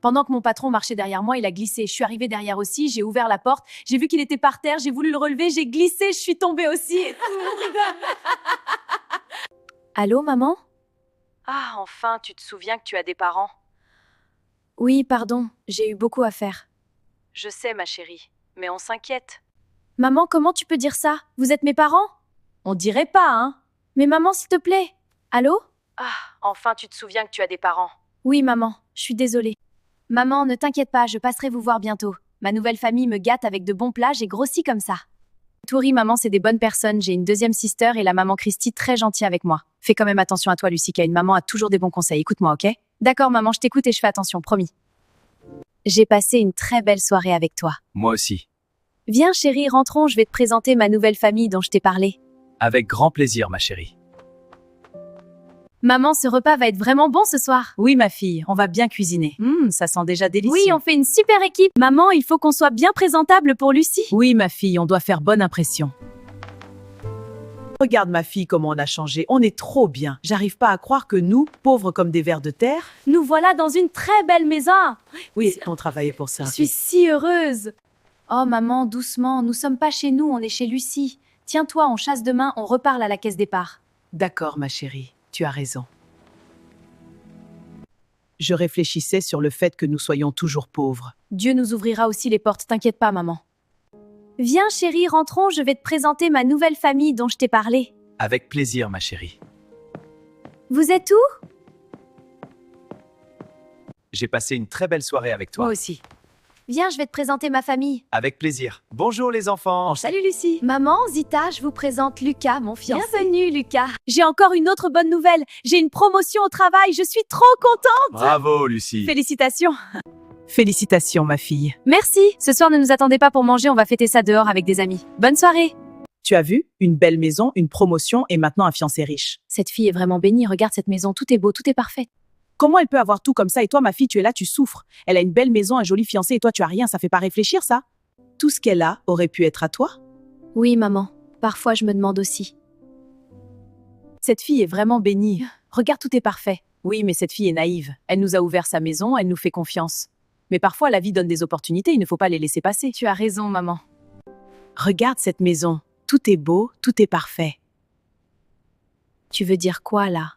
Pendant que mon patron marchait derrière moi, il a glissé. Je suis arrivée derrière aussi, j'ai ouvert la porte, j'ai vu qu'il était par terre, j'ai voulu le relever, j'ai glissé, je suis tombée aussi. Allô, maman? Ah, enfin, tu te souviens que tu as des parents? Oui, pardon, j'ai eu beaucoup à faire. Je sais, ma chérie, mais on s'inquiète. Maman, comment tu peux dire ça? Vous êtes mes parents? On dirait pas, hein? Mais maman, s'il te plaît. Allô? Ah, enfin, tu te souviens que tu as des parents. Oui, maman, je suis désolée. Maman, ne t'inquiète pas, je passerai vous voir bientôt. Ma nouvelle famille me gâte avec de bons plats, j'ai grossi comme ça. Tori, maman, c'est des bonnes personnes. J'ai une deuxième sister et la maman Christy très gentille avec moi. Fais quand même attention à toi, Lucie, car une maman a toujours des bons conseils. Écoute-moi, ok? D'accord, maman, je t'écoute et je fais attention, promis. J'ai passé une très belle soirée avec toi. Moi aussi. Viens, chérie, rentrons, je vais te présenter ma nouvelle famille dont je t'ai parlé. Avec grand plaisir, ma chérie. Maman, ce repas va être vraiment bon ce soir. Oui, ma fille, on va bien cuisiner. Ça sent déjà délicieux. Oui, on fait une super équipe. Maman, il faut qu'on soit bien présentable pour Lucie. Oui, ma fille, on doit faire bonne impression. Regarde ma fille comment on a changé, on est trop bien. J'arrive pas à croire que nous, pauvres comme des vers de terre, Nous voilà dans une très belle maison. oui, on travaillait pour ça. Je suis si heureuse. Oh maman, doucement, nous sommes pas chez nous, on est chez Lucie. Tiens-toi, on chasse demain, on reparle à la caisse départ. D'accord, ma chérie, tu as raison. Je réfléchissais sur le fait que nous soyons toujours pauvres. Dieu nous ouvrira aussi les portes, t'inquiète pas maman. Viens chérie, rentrons, je vais te présenter ma nouvelle famille dont je t'ai parlé. Avec plaisir, ma chérie. Vous êtes où? J'ai passé une très belle soirée avec toi. Moi aussi. Viens, je vais te présenter ma famille. Avec plaisir. Bonjour les enfants. Salut Lucie. Maman, Zita, je vous présente Lucas, mon fiancé. Bienvenue Lucas. J'ai encore une autre bonne nouvelle. J'ai une promotion au travail, je suis trop contente. Bravo, Lucie. Félicitations. Félicitations, ma fille. Merci. Ce soir, ne nous attendez pas pour manger, on va fêter ça dehors avec des amis. Bonne soirée. Tu as vu? Une belle maison, une promotion et maintenant un fiancé riche. Cette fille est vraiment bénie, regarde cette maison, tout est beau, tout est parfait. Comment elle peut avoir tout comme ça et toi, ma fille, tu es là, tu souffres. Elle a une belle maison, un joli fiancé et toi, tu as rien, ça fait pas réfléchir, ça? Tout ce qu'elle a aurait pu être à toi? Oui, maman. Parfois, je me demande aussi. Cette fille est vraiment bénie. Regarde, tout est parfait. Oui, mais cette fille est naïve. Elle nous a ouvert sa maison, elle nous fait confiance. Mais parfois, la vie donne des opportunités, il ne faut pas les laisser passer. Tu as raison, maman. Regarde cette maison. Tout est beau, tout est parfait. Tu veux dire quoi, là?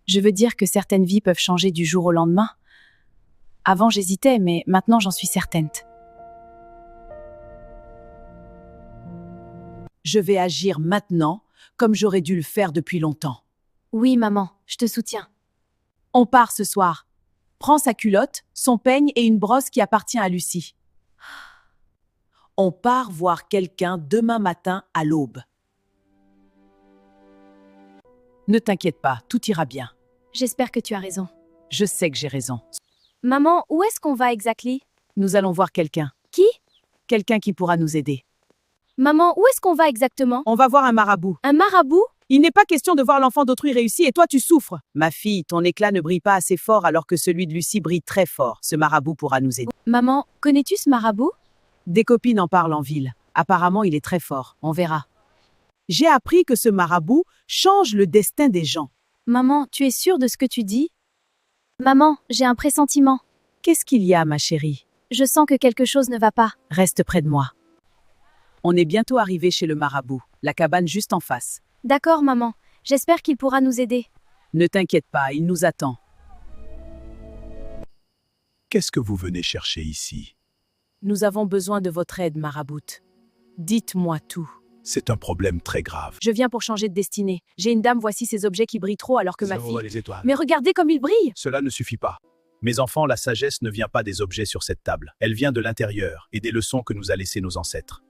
Je veux dire que certaines vies peuvent changer du jour au lendemain. Avant, j'hésitais, mais maintenant, j'en suis certaine. Je vais agir maintenant, comme j'aurais dû le faire depuis longtemps. Oui, maman, je te soutiens. On part ce soir. Prends sa culotte, son peigne et une brosse qui appartient à Lucie. On part voir quelqu'un demain matin à l'aube. Ne t'inquiète pas, tout ira bien. J'espère que tu as raison. Je sais que j'ai raison. Maman, où est-ce qu'on va exactement? Nous allons voir quelqu'un. Qui? Quelqu'un qui pourra nous aider. Maman, où est-ce qu'on va exactement? On va voir un marabout. Un marabout? Il n'est pas question de voir l'enfant d'autrui réussir et toi tu souffres. Ma fille, ton éclat ne brille pas assez fort alors que celui de Lucie brille très fort. Ce marabout pourra nous aider. Maman, connais-tu ce marabout? Des copines en parlent en ville. Apparemment, il est très fort. On verra. J'ai appris que ce marabout change le destin des gens. Maman, tu es sûre de ce que tu dis? Maman, j'ai un pressentiment. Qu'est-ce qu'il y a, ma chérie? Je sens que quelque chose ne va pas. Reste près de moi. On est bientôt arrivé chez le marabout, la cabane juste en face. D'accord, maman. J'espère qu'il pourra nous aider. Ne t'inquiète pas, il nous attend. Qu'est-ce que vous venez chercher ici? Nous avons besoin de votre aide, maraboute. Dites-moi tout. C'est un problème très grave. Je viens pour changer de destinée. J'ai une dame, voici ces objets qui brillent trop alors que ma fille... les étoiles. Mais regardez comme ils brillent! Cela ne suffit pas. Mes enfants, la sagesse ne vient pas des objets sur cette table. Elle vient de l'intérieur et des leçons que nous a laissées nos ancêtres.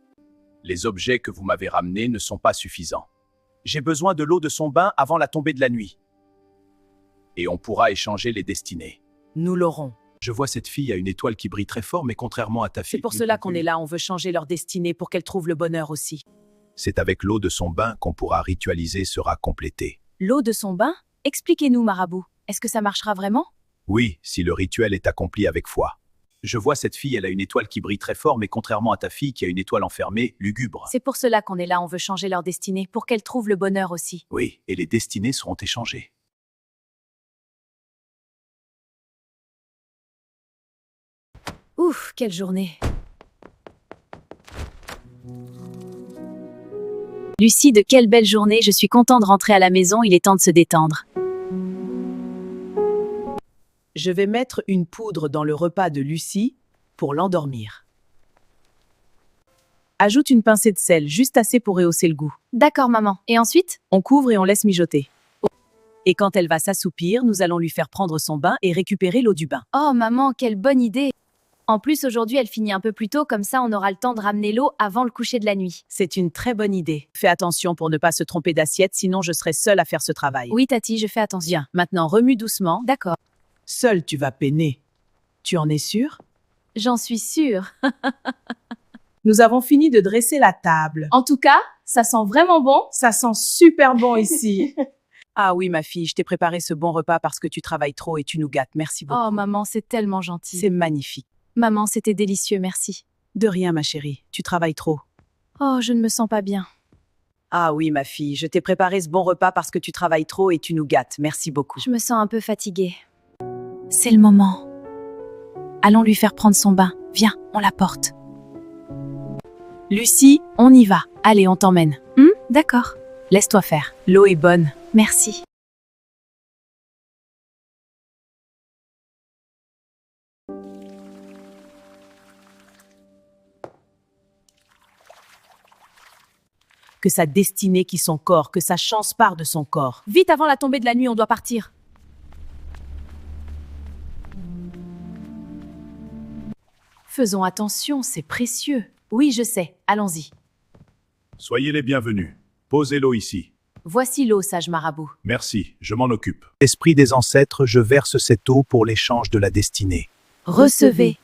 Les objets que vous m'avez ramenés ne sont pas suffisants. J'ai besoin de l'eau de son bain avant la tombée de la nuit. Et on pourra échanger les destinées. Nous l'aurons. Je vois cette fille a une étoile qui brille très fort, mais contrairement à ta fille... C'est pour cela qu'on est là, on veut changer leur destinée pour qu'elle trouve le bonheur aussi. C'est avec l'eau de son bain qu'on pourra ritualiser sera complété. L'eau de son bain? Expliquez-nous, marabout. Est-ce que ça marchera vraiment? Oui, si le rituel est accompli avec foi. Je vois cette fille, elle a une étoile qui brille très fort, mais contrairement à ta fille qui a une étoile enfermée, lugubre. C'est pour cela qu'on est là, on veut changer leur destinée pour qu'elle trouve le bonheur aussi. Oui, et les destinées seront échangées. Ouf, quelle journée. Lucide, quelle belle journée, je suis content de rentrer à la maison, il est temps de se détendre. Je vais mettre une poudre dans le repas de Lucie pour l'endormir. Ajoute une pincée de sel, juste assez pour rehausser le goût. D'accord, maman. Et ensuite? On couvre et on laisse mijoter. Et quand elle va s'assoupir, nous allons lui faire prendre son bain et récupérer l'eau du bain. Oh, maman, quelle bonne idée. En plus, aujourd'hui, elle finit un peu plus tôt, comme ça, on aura le temps de ramener l'eau avant le coucher de la nuit. C'est une très bonne idée. Fais attention pour ne pas se tromper d'assiette, sinon je serai seule à faire ce travail. Oui, Tati, je fais attention. Bien, maintenant remue doucement. D'accord. Seule tu vas peiner. Tu en es sûre? J'en suis sûre. Nous avons fini de dresser la table. En tout cas, ça sent vraiment bon. Ça sent super bon ici. Ah oui, ma fille, je t'ai préparé ce bon repas parce que tu travailles trop et tu nous gâtes. Merci beaucoup. Oh, maman, c'est tellement gentil. C'est magnifique. Maman, c'était délicieux, merci. De rien, ma chérie. Tu travailles trop. Oh, je ne me sens pas bien. Ah oui, ma fille, je t'ai préparé ce bon repas parce que tu travailles trop et tu nous gâtes. Merci beaucoup. Je me sens un peu fatiguée. C'est le moment. Allons lui faire prendre son bain. Viens, on la porte. Lucie, on y va. Allez, on t'emmène. D'accord. Laisse-toi faire. L'eau est bonne. Merci. Que sa destinée qui son corps, que sa chance part de son corps. Vite avant la tombée de la nuit, on doit partir. Faisons attention, c'est précieux. Oui, je sais. Allons-y. Soyez les bienvenus. Posez l'eau ici. Voici l'eau, sage marabout. Merci, je m'en occupe. Esprit des ancêtres, je verse cette eau pour l'échange de la destinée. Recevez.